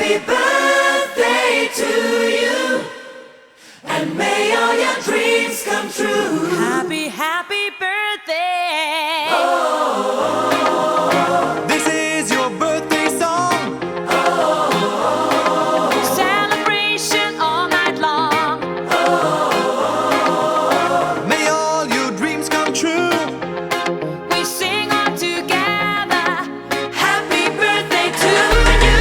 Happy birthday to you, and may all your dreams come true. Happy, happy birthday. This is your birthday song. Celebration all night long. May all your dreams come true. We sing all together. Happy birthday to you.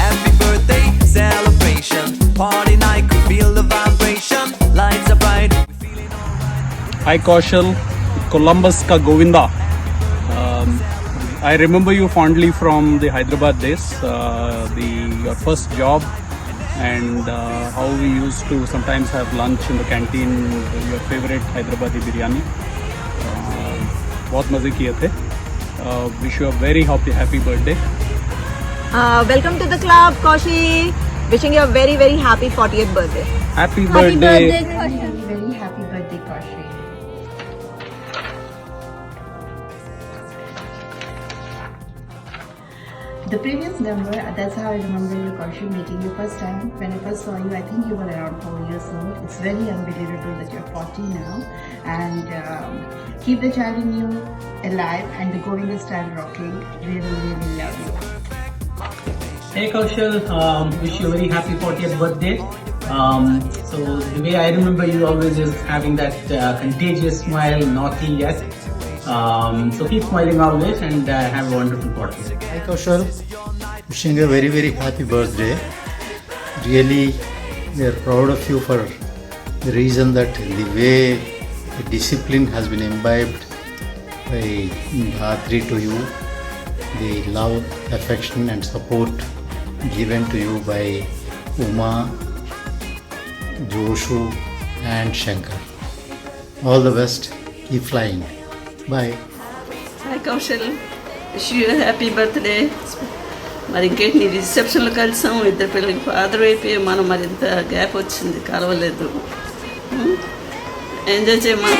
Happy birthday celebration. Party night, could feel the vibration. Lights are bright. Hi Kaushal, Columbus ka Govinda. I remember you fondly from the Hyderabad days, your first job, and how we used to sometimes have lunch in the canteen, your favorite Hyderabadi biryani. बहुत मजे किए थे. Wish you a very happy birthday. Welcome to the club, Kaushi. Wishing you a very, very happy 40th birthday. Happy birthday. Very happy birthday, Kaushi. The previous number, that's how I remember you, Kaushi, meeting you first time. When I first saw you, I think you were around 4 years old. It's very unbelievable that you're 40 now. And keep the child in you alive and the Govinda style rocking. Really, really love you. Hey Kaushal, wish you a very happy 40th birthday. So the way I remember you always is having that contagious smile, naughty yet. So keep smiling always and have a wonderful party. Hi Kaushal, wishing a very happy birthday. Really, we are proud of you for the reason that the way the discipline has been imbibed by Dhatri to you, the love, affection and support given to you by Uma, Joshu and Shankar. All the best, keep flying. Bye. Hi Kaushal wish you happy birthday మరి ఇంకేంటి నీ రిసెప్షన్లో కలిసాం ఇద్దరు పిల్లలకి father అయిపోయి మనం మరింత gap వచ్చింది కలవలేదు enjoy చేయమా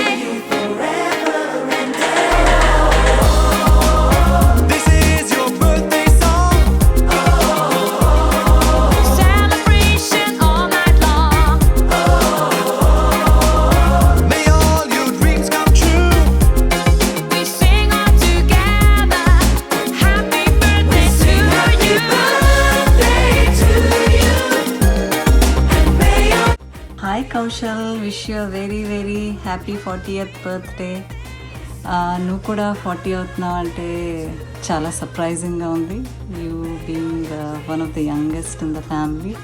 This is your birthday song. Celebration all night long. May all your dreams come true. We sing all together. Happy birthday to you. Birthday to you, and may all hi Kaushal wish you very very happy 40th birthday నువ్వు కూడా 40 అవుతున్నావు అంటే చాలా సర్ప్రైజింగ్గా ఉంది you being one of the youngest in the family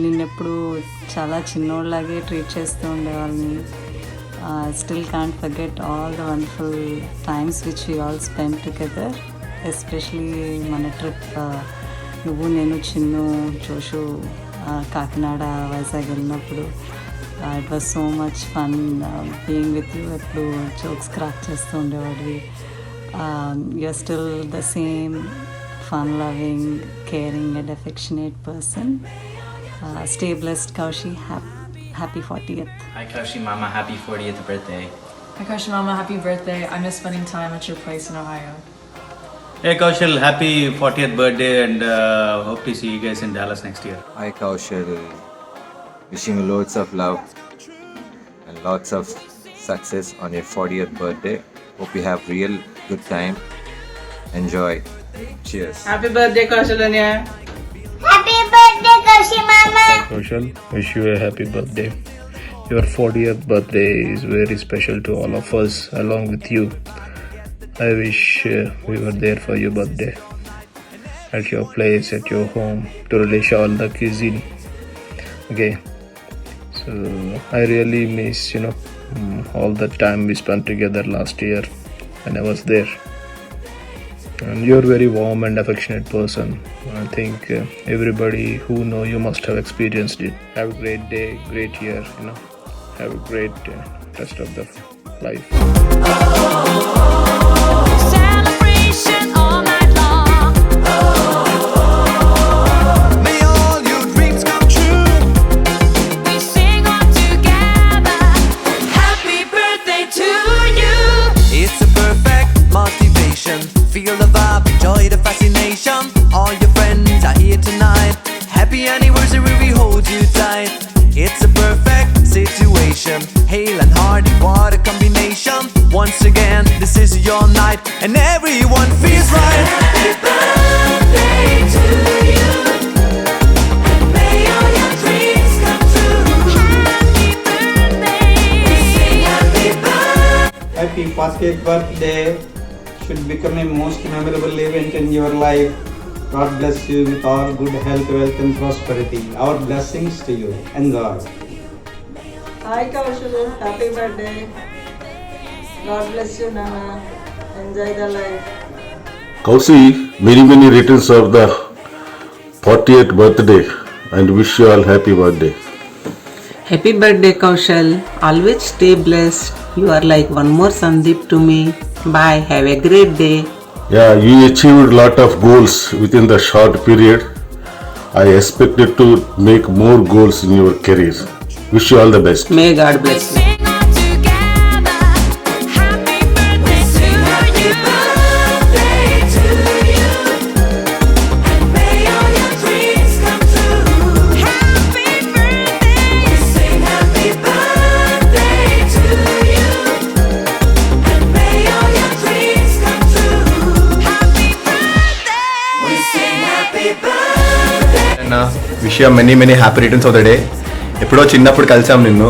నిన్నెప్పుడు చాలా చిన్నోళ్ళలాగే ట్రీట్ చేస్తూ ఉండేవాళ్ళని still can't forget all the wonderful times which we all spend together especially మన ట్రిప్ నువ్వు నేను చిన్ను జోషు కాకినాడ వైజాగ్ వెళ్ళినప్పుడు it was so much fun being with you ఎప్పుడు జోక్స్ క్రాక్ చేస్తూ ఉండేవాడివి you're still the same fun loving caring and affectionate person stay blessed Kaushi happy 40th. Hi Kaushi Mama, happy 40th birthday. Hi Kaushal Mama, happy birthday. I miss spending time at your place in Ohio. Hey Kaushal, happy 40th birthday and hope to see you guys in Dallas next year. Hi Kaushal, wishing you loads of love and lots of success on your 40th birthday. Hope you have real good time. Enjoy. Cheers. Happy birthday Kaushal. Happy birthday, Kaushi Mama. Kaushal, wish you a happy birthday. Your 40th birthday is very special to all of us along with you. I wish we were there for your birthday at your place, at your home, to relish all the cuisine. Okay, so I really miss all the time we spent together last year when I was there. And you're a very warm and affectionate person. I think everybody who know you must have experienced it. Have a great day, great year. Have a great rest of the life. Celebration all night long. May all your dreams come true. We sing all together. Happy birthday to you. It's a perfect motivation. Feel the vibe, enjoy the fascination. All your friends are here tonight. celebration. Hail and hearty, what a combination. Once again, this is your night, and everyone feels right. Happy birthday to you, and may all your dreams come true. Happy birthday. We sing happy birthday. Happy 40th birthday should become a most memorable event in your life. God bless you with all good health, wealth and prosperity. Our blessings to you. Enjoy. Hi Kaushal, happy birthday. God bless you, Nana. Enjoy the life. Kausi, many returns of the 40th birthday and wish you all happy birthday. Happy birthday Kaushal. Always stay blessed. You are like one more Sandeep to me. Bye. Have a great day. Yeah, you achieved lot of goals within the short period. I expected to make more goals in your career. Wish you all the best. May God bless you. Wish you many happy returns of the day. ఎప్పుడో చిన్నప్పుడు కలిసాం నిన్ను,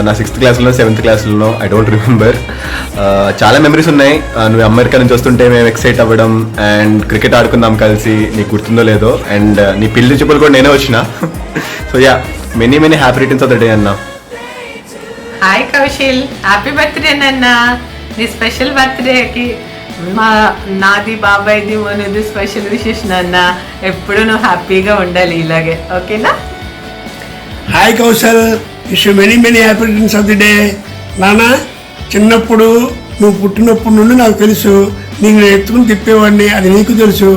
నా 6th క్లాస్లో 7th క్లాస్లో, I don't remember. చాలా memories ఉన్నాయి. నువ్వు అమెరికా నుంచి వస్తుంటే మేము ఎక్సైట్ అవ్వడం అండ్ క్రికెట్ ఆడుకుందాం కలిసి, నీకు గుర్తుందో లేదో. అండ్ నీ పిల్లి చూపులు కూడా నేనే వచ్చిన. So yeah, many happy returns of the day అన్న. హాయ్ కౌశల్, హ్యాపీ బర్త్డే నాన్న. నీ స్పెషల్ బర్త్డేకి నాది బాబాయ్ది మనది స్పెషల్ విషెస్ నాన్న. ఎప్పుడు నువ్వు హ్యాపీగా ఉండాలి ఇలాగే, ఓకేనా? Hi Kaushal, wish many happy returns of the day. నాన్న, చిన్నప్పుడు నువ్వు పుట్టినప్పటి నుండి నాకు తెలుసు, నీకు ఎత్తుకుని తిప్పేవాడిని, అది నీకు తెలుసు.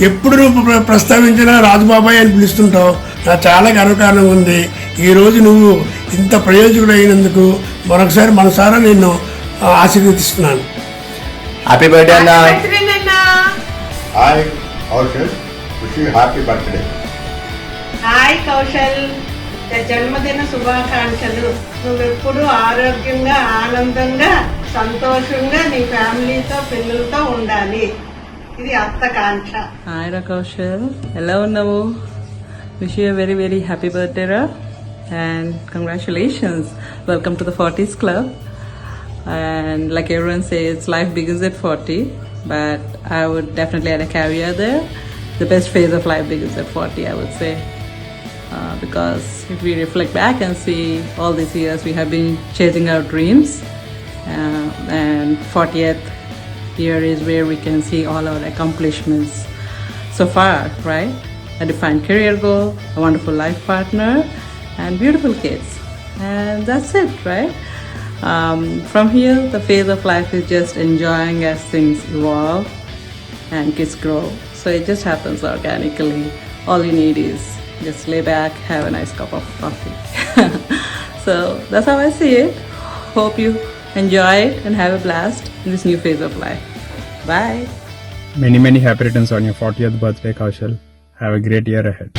ఎప్పుడు నువ్వు ప్రస్తావించినా రాజుబాబాయ్ అని పిలుస్తుంటావు. నాకు చాలా గర్వకారణంగా ఉంది. ఈరోజు నువ్వు ఇంత ప్రయోజకుడు అయినందుకు మరొకసారి మనసారా నిన్ను ఆశీర్వదిస్తున్నాను. హ్యాపీ బర్త్డే అన్న. Hi Kaushal, wish you happy birthday. Hi Kaushal, జన్మదిన శుభాకాంక్షలు. నువ్వెప్పుడు ఆరోగ్యంగా, ఆనందంగా, సంతోషంగా నీ ఫ్యామిలీతో, పిల్లలతో ఉండాలి. ఇది అత్తకాంక్ష. హాయ్ రా కౌశల్, ఎలా ఉన్నావు? Wish you very happy birthday రా, and congratulations. Welcome to the 40s club. And like everyone says, life begins at 40, but I would definitely add a caveat there. The best phase of life begins at 40, I would say. Because if we reflect back and see all these years we have been chasing our dreams, and 40th year is where we can see all our accomplishments so far, right? A defined career goal, a wonderful life partner, and beautiful kids. And that's it, right? From here, the phase of life is just enjoying as things evolve and kids grow. So it just happens organically. All you need is just lay back, have a nice cup of coffee. So that's how I see it. Hope you enjoy it and have a blast in this new phase of life. Bye. Many happy returns on your 40th birthday, Kaushal. Have a great year ahead.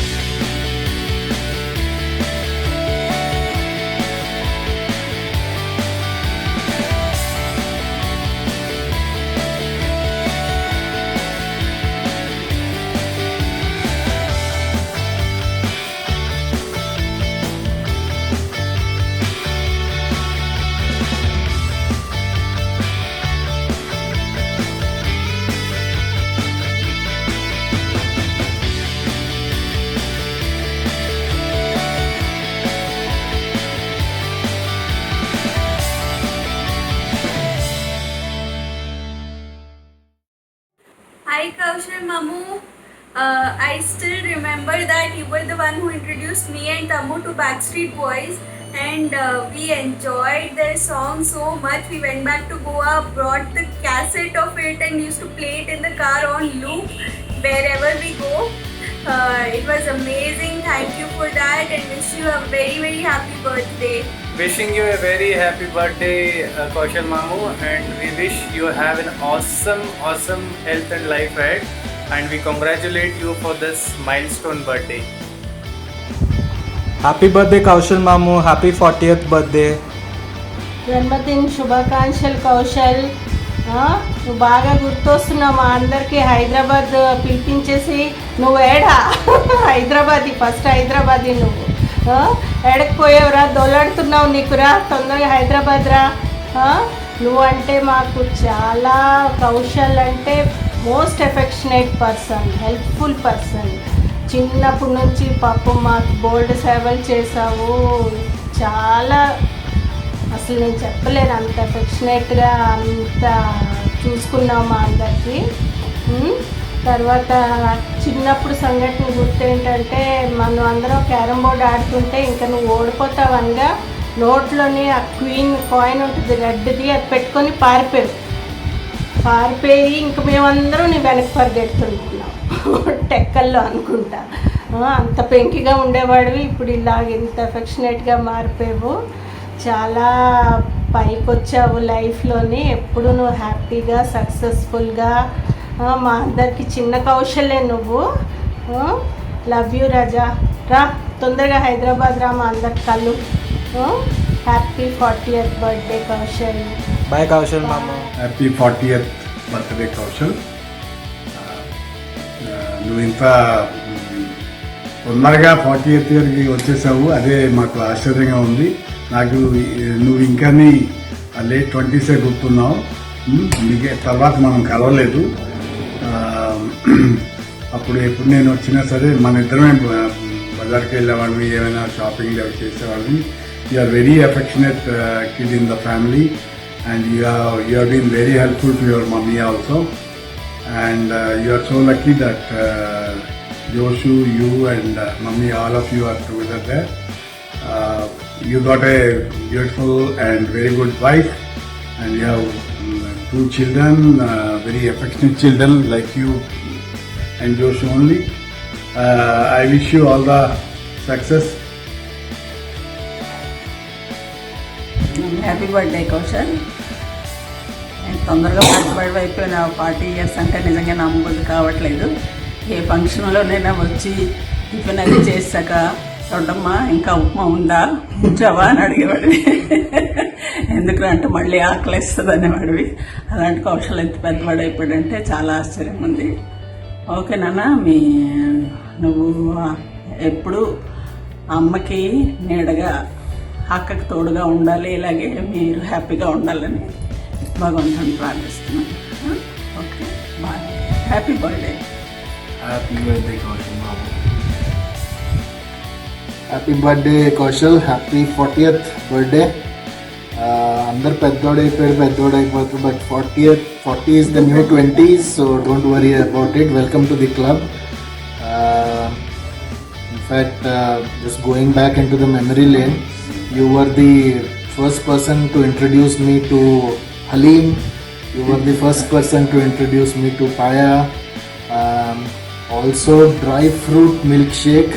Hi Kaushal Mamu, I still remember that you were the one who introduced me and Tamu to Backstreet Boys, and we enjoyed their song so much. We went back to Goa, brought the cassette of it and used to play it in the car on loop wherever we go. It was amazing. Thank you for that and wish you a very happy birthday. Wishing you a very happy birthday, Kaushal Mamu, and we wish you have an awesome health and life ahead, and we congratulate you for this milestone birthday. Happy birthday Kaushal Mamu, happy 40th birthday. జన్మదిన శుభాకాంక్షలు కౌశల్. నువ్వు బాగా గుర్తొస్తున్నావు మా అందరికీ. హైదరాబాద్ పిలిపించేసి నువ్వు ఏడా Hyderabadi, first Hyderabadi నువ్వు. ఏడకపోయావురా, దొలాడుతున్నావు నీకురా, తొందరగా హైదరాబాద్ రా. నువ్వు అంటే మాకు చాలా, కౌశల్ అంటే most affectionate person, helpful person. చిన్నప్పటి నుంచి పాపం మాకు బోల్డ్ సేవలు చేసావు. చాలా అసలు నేను చెప్పలేను, అంత ఎఫెక్షనేట్గా అంత చూసుకున్నావు మా అందరికీ. తర్వాత చిన్నప్పుడు సంఘటన గుర్తు ఏంటంటే, మనం అందరం క్యారమ్ బోర్డ్ ఆడుతుంటే ఇంకా నువ్వు ఓడిపోతావనగా నోట్లోని ఆ క్వీన్ కాయిన్ ఉంటుంది రెడ్ది, అది పెట్టుకొని పారిపోయి ఇంక మేమందరం నీ వెనక్కి పరిగెడుతున్నాం టెక్కల్లో అనుకుంటా. అంత పెంకిగా ఉండేవాడివి, ఇప్పుడు ఇలాగ ఇంత ఎఫెక్షనేట్గా మారిపోయావు. చాలా పైకి వచ్చావు లైఫ్లోని. ఎప్పుడు నువ్వు హ్యాపీగా సక్సెస్ఫుల్గా, మా అందరికి చిన్న కౌశలే నువ్వు. లవ్ యూ రాజా. రా తొందరగా హైదరాబాద్ రా, మా అందరికి కళ్ళు. Happy 40th birthday Kaushal. Bye Kaushal మామ. Happy 40th birthday Kaushal. నువ్వు ఇంత తొందరగా 40th ఇయర్కి వచ్చేసావు, అదే మాకు ఆశ్చర్యంగా ఉంది. నాకు నువ్వు ఇంకా లేట్ 20s గుర్తున్నావు. నీకే తర్వాత మనం కలవలేదు. అప్పుడు ఎప్పుడు నేను వచ్చినా సరే మన ఇద్దరమే బజార్కి వెళ్ళేవాడిని, ఏమైనా షాపింగ్ అవి చేసేవాడిని. You are very affectionate kid in the family and you have been very helpful to your mummy also, and you are so lucky that Joshu, you and mummy, all of you are together there. You got a beautiful and very good wife, and you have 2 children, very affectionate children like you and Joshu only. I wish you all the success. Happy birthday Kaushal. తొందరగా birthday అయిపోయిన 40 years అంటే నిజంగా నమ్మబుద్ధి కావట్లేదు. ఏ ఫంక్షన్లోనైనా వచ్చి tiffin అది చేశాక చూడమ్మా ఇంకా ఉప్మా ఉందా ఉంచావా అని అడిగేవాడివి. ఎందుకంటే మళ్ళీ ఆకలిస్తుంది అనేవాడివి. అలాంటి కౌశల్ ఎంత పెద్దవాడు అయిపోయాడంటే చాలా ఆశ్చర్యం ఉంది. ఓకే నాన్న, నువ్వు ఎప్పుడు అమ్మకి నీడగా, అక్కకి తోడుగా ఉండాలి. ఇలాగే మీరు హ్యాపీగా ఉండాలని భగవంతుని ప్రార్థిస్తున్నాను. Okay bye. Happy birthday. Happy birthday Kaushal మామ. Happy birthday Kaushal. Happy 40th birthday. అందరు పెద్దోడు అయిపోతారు, but 40 is the new 20s, so don't worry about it. Welcome to the club. In fact, just going back into the memory lane, you were the first person to introduce me to Halim. You were the first person to introduce me to Paya. Also dry fruit milkshake.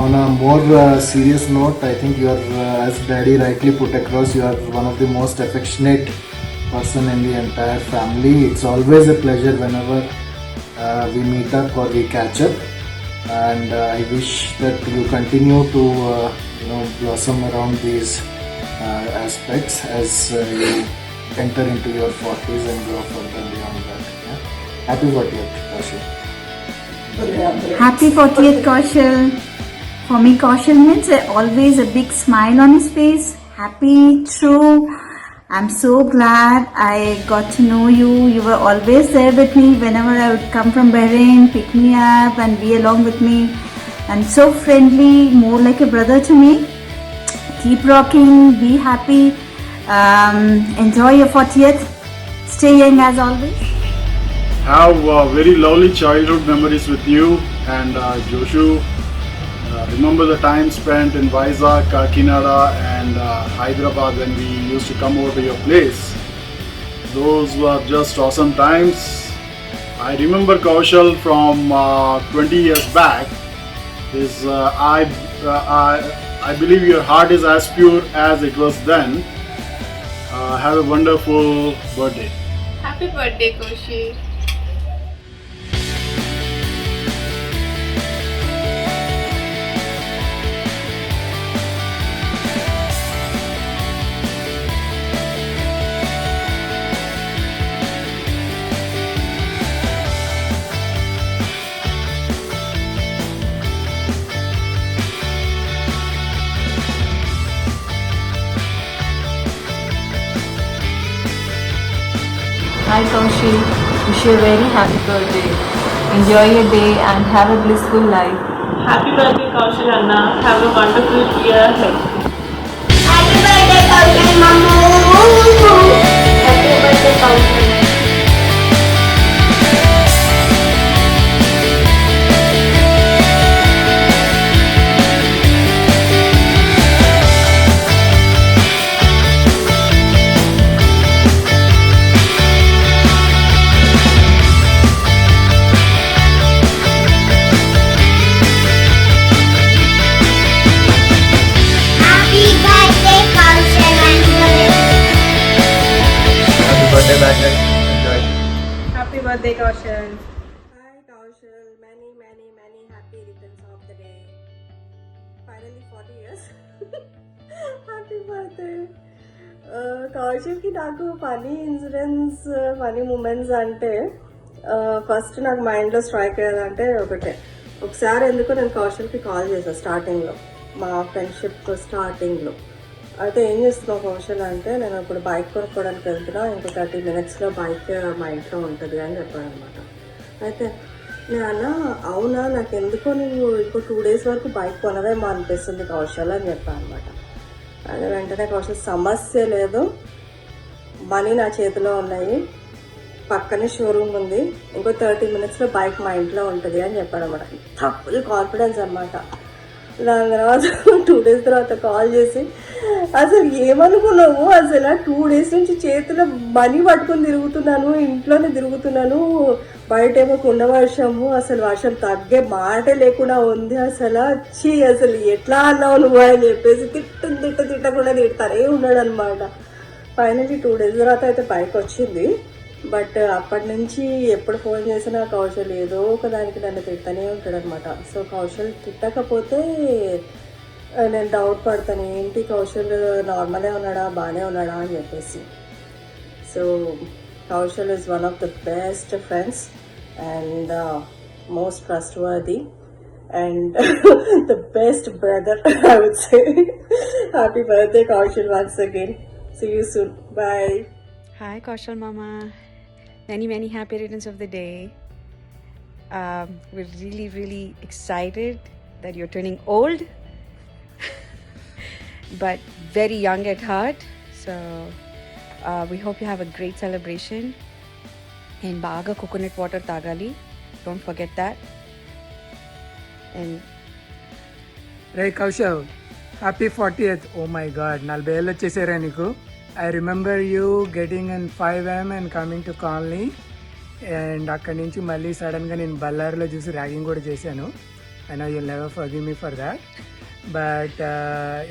On a more serious note, I think you are, as Daddy rightly put across, you are one of the most affectionate person in the entire family. It's always a pleasure whenever we meet up or we catch up. And I wish that you continue to blossom around these aspects as you enter into your 40s and grow further beyond that. Yeah? Happy 40th, Kaushal. Happy 40th, Kaushal. For me, Kaushal means always a big smile on his face. Happy, true. I'm so glad I got to know you. You were always there with me whenever I would come from Bahrain, pick me up and be along with me. And so friendly, more like a brother to me. Keep rocking, be happy, enjoy your 40th. Stay young as always. Have very lovely childhood memories with you and Joshu. Remember the time spent in Vizag, Kakinada and Hyderabad when we used to come over to your place. Those were just awesome times. I remember Kaushal from 20 years back. I believe your heart is as pure as it was then. Have a wonderful birthday. Happy birthday, Kaushal. Hi Kaushal, wish you a very happy birthday. Enjoy your day and have a blissful life. Happy birthday, Kaushal Anna. Have a wonderful year ahead. Happy birthday, Kaushal Mamu. Happy birthday, Kaushal. Happy birthday, Kaushal Uncle. Happy birthday, Baghdad. Enjoy. Happy birthday, Kaushal. Hi Kaushal, many happy returns of the day. Finally 40 years. Happy birthday. కౌశల్కి నాకు funny incidents funny moments అంటే first నాకు మైండ్లో strike అయ్యేదంటే ఒకటే, ఒకసారి ఎందుకో నేను కౌశల్కి call చేశాను స్టార్టింగ్లో, మా ఫ్రెండ్షిప్ స్టార్టింగ్లో. అయితే ఏం చేస్తున్నావు కౌశల్ అంటే, నేను ఇప్పుడు బైక్ కొనుక్కోవడానికి వెళ్తున్నా, ఇంకో 30 minutesలో బైక్ మా ఇంట్లో ఉంటుంది అని చెప్పాను అనమాట. అయితే నేను అన్నా, అవునా, నాకు ఎందుకో నువ్వు ఇంకో 2 days వరకు బైక్ కొనవేమో అనిపిస్తుంది కౌశల్ అని చెప్పాను అనమాట. అదే వెంటనే కౌశల్, సమస్య లేదు, మనీ నా చేతిలో ఉన్నాయి, పక్కనే షోరూమ్ ఉంది, ఇంకో 30 minutesలో బైక్ మా ఇంట్లో ఉంటుంది అని చెప్పాడు అనమాట. ఫుల్ కాన్ఫిడెన్స్ అనమాట. దాని తర్వాత 2 days తర్వాత కాల్ చేసి, అసలు ఏమనుకున్నావు, అసలు 2 days నుంచి చేతిలో మనీ పట్టుకొని తిరుగుతున్నాను, ఇంట్లోనే తిరుగుతున్నాను, బయటేమో కుండ వర్షము, అసలు వర్షం తగ్గే మాట లేకుండా ఉంది, అసలు వచ్చి అసలు ఎట్లా అన్నావు నువ్వు అని చెప్పేసి తిట్టకుండా తిడతారే ఉన్నాడు అనమాట. ఫైనల్లీ 2 days తర్వాత అయితే బైక్ వచ్చింది. బట్ అప్పటి నుంచి ఎప్పుడు ఫోన్ చేసినా కౌశల్ ఏదో ఒక దానికి నన్ను తిట్టనే ఉంటాడు అనమాట. సో కౌశల్ తిట్టకపోతే నేను డౌట్ పడతాను, ఏంటి కౌశల్ నార్మలే ఉన్నాడా, బాగానే ఉన్నాడా అని చెప్పేసి. So Kaushal is one of the best friends and most trustworthy and the best brother, I would say. Happy birthday, Kaushal, once again. See you soon. Bye. Hi, Kaushal Mama. Many happy returns of the day. We're really excited that you're turning old, but very young at heart. So we hope you have a great celebration. And baga coconut water tagali. Don't forget that. And రే Kaushal, happy 40th. Oh my god, 40 ఏళ్ళు వచ్చేసారా నీకు. I remember you getting in 5 AM and coming to colony, అండ్ అక్కడి నుంచి మళ్ళీ సడన్గా నేను బళ్ళారిలో చూసి ర్యాగింగ్ కూడా చేశాను. I know you'll never forgive me for that, but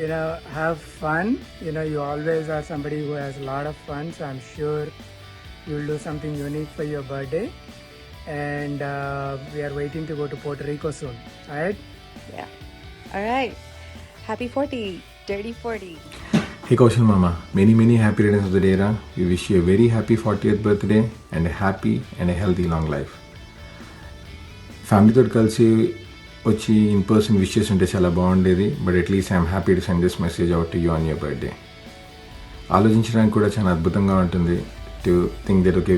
you know have fun. You know you always are somebody who has lot of fun, so I'm sure you will do something unique for your birthday. And we are waiting to go to Puerto Rico soon. All right? yeah. All right. Happy 40. Dirty 40. Hey Kaushal Mama, many happy returns of the day. We wish you a very happy 40th birthday and a happy and a healthy long life. Family తోటి కలిసి వచ్చి in person wish చేస్తుంటే చాలా బాగుండేది, but at least I'm happy to send this message out to you on your birthday. ఆలోచించడానికి కూడా చాలా అద్భుతంగా ఉంటుంది to think that okay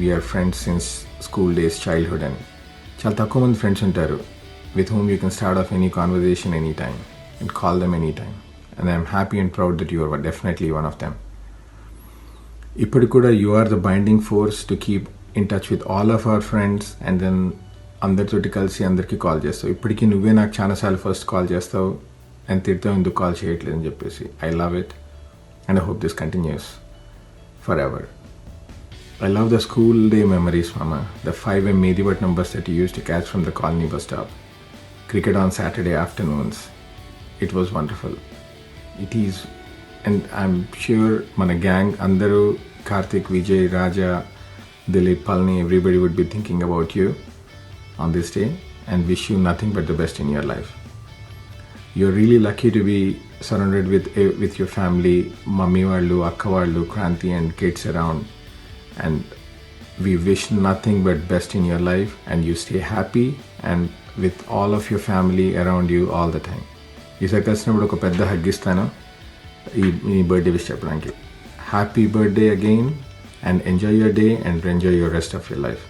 we are friends since school days, childhood అని. చాలా తక్కువ మంది ఫ్రెండ్స్ ఉంటారు with whom you can start off any conversation anytime and call them anytime. And I'm happy and proud that you are definitely one of them. Ippudu you are the binding force to keep in touch with all of our friends, and then అందరితోటి కలిసి అందరికీ call చేస్తావు. ఇప్పటికీ నువ్వే నాకు చాలాసార్లు first call చేస్తావు and తిడతావు ఎందుకు కాల్ చేయట్లేదు అని చెప్పేసి. I love it and I hope this continuous for ever. I love the school day memories, Mama. The 5 AM Medipatnam bus that you used to catch from the colony bus stop. Cricket on Saturday afternoons. It was wonderful. It is, and I'm sure mana gang, Andaru, Karthik, Vijay, Raja, Dilip, Palni, everybody would be thinking about you on this day and wish you nothing but the best in your life. You're really lucky to be surrounded with your family, Mummy Vallu, Akka Vallu, Kranti and kids around. And we wish nothing but best in your life, and you stay happy and with all of your family around you all the time. ఈసారి కలిసినప్పుడు ఒక పెద్ద hug ఇస్తాను ఈ birthday wish చెప్పడానికి. Happy birthday again and enjoy your day and enjoy your rest of your life.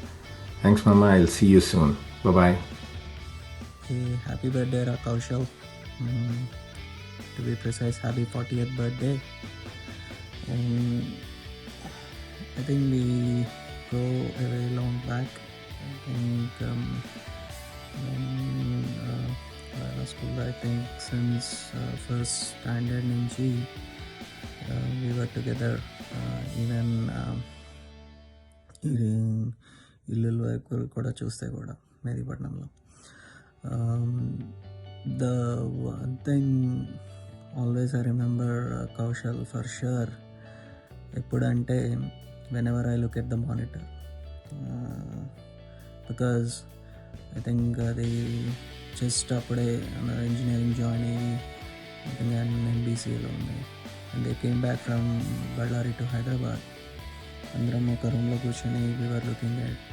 Thanks, Mama. I'll see you soon. Bye-bye. Hey, happy birthday, Kaushal. To be precise, happy 40th birthday. And I think we go a very long back. I think when I was school, I think since first standard nunchi we were together. Even ఇల్లు వైపు కూడా చూస్తే కూడా మెహదీపట్నంలో. The one thing always I remember Kaushal for sure ఎప్పుడంటే whenever I look at the monitor, because I think they just అప్పుడే engineering join అయ్యి I think NBCలో ఉన్నాయి, and they came back from Ballari to Hyderabad. అందరం ఒక రూమ్లో కూర్చొని we were looking at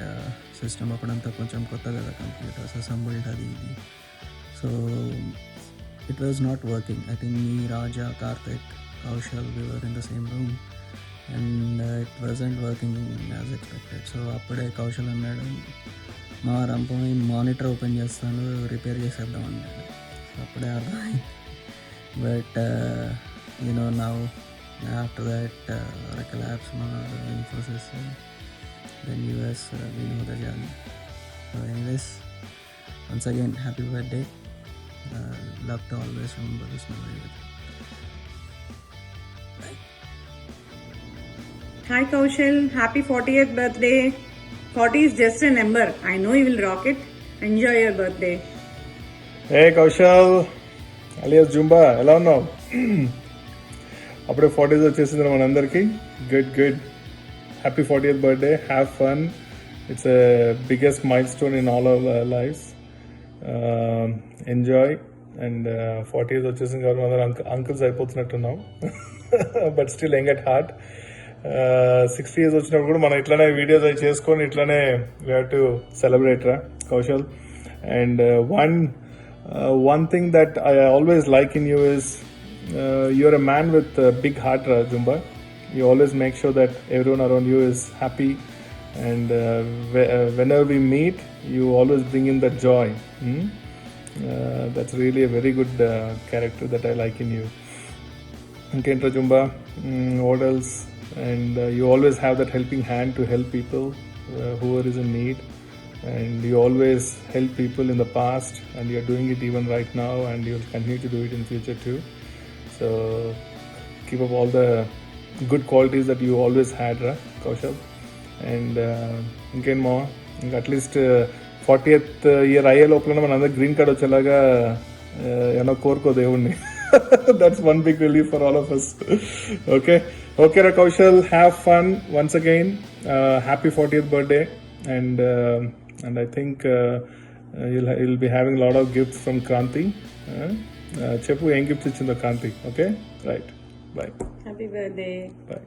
system. అప్పుడంతా కొంచెం కొత్త కదా, కంప్యూటర్స్ అసెంబుల్డ్ అది ఇది. So it was not working. I think me, Raja, Karthik, Kaushal, we were in the same room and it wasn't working as expected. So అప్పుడే కౌశల్ అన్నాడు, మా రంపని monitor open చేస్తాను, రిపేర్ చేసేద్దాం అన్నాడు. సో అప్పుడే అర్థమైంది. But now after that Oracle Labs, Infosys, then US, we know the journey. So anyways, once again, happy birthday. Love to always remember this memory with you. Bye. Hi Kaushal, happy 40th birthday. 40 is just a number. I know you will rock it. Enjoy your birthday. Hey Kaushal, alias Jumba, ఎలా ఉన్నావు? అప్పుడే 40s వచ్చేసింది మనందరికీ. Good happy 40th birthday. Have fun. It's a biggest milestone in all our lives. Enjoy. And 40s వచ్చేసింది కాబట్టి అందరూ uncles అయిపోతున్నట్టున్నాం. But still young at heart. 60 years వచ్చినప్పుడు కూడా మనం ఇట్లానే వీడియోస్ అవి చేసుకొని ఇట్లానే వీ హ్యావ్ టు సెలబ్రేట్ రా Kaushal. And one thing that I always like in you is you're a man with a big heart, Jumba. You always make sure that everyone around you is happy, and whenever we meet, you always bring in that joy. That's really a very good character that I like in you. Okay, Jumba, what else? And you always have that helping hand to help people whoever is in need, and you always help people in the past, and you're doing it even right now, and you'll continue to do it in future too. So keep up all the good qualities that you always had, Kaushal. And ఇంకేం మా ఇంకా at least 40th year అయ్యే లోపల మన అందరికి green card వచ్చేలాగా ఏమన్నా కోరుకో దేవుణ్ణి. That's one big relief for all of us. Okay, Kaushal, have fun once again. Happy 40th birthday, and I think you'll be having a lot of gifts from Kranti. చెప్పు ఏం gifts ఇచ్చిందో Kranti. Okay, right, bye. Happy birthday. Bye.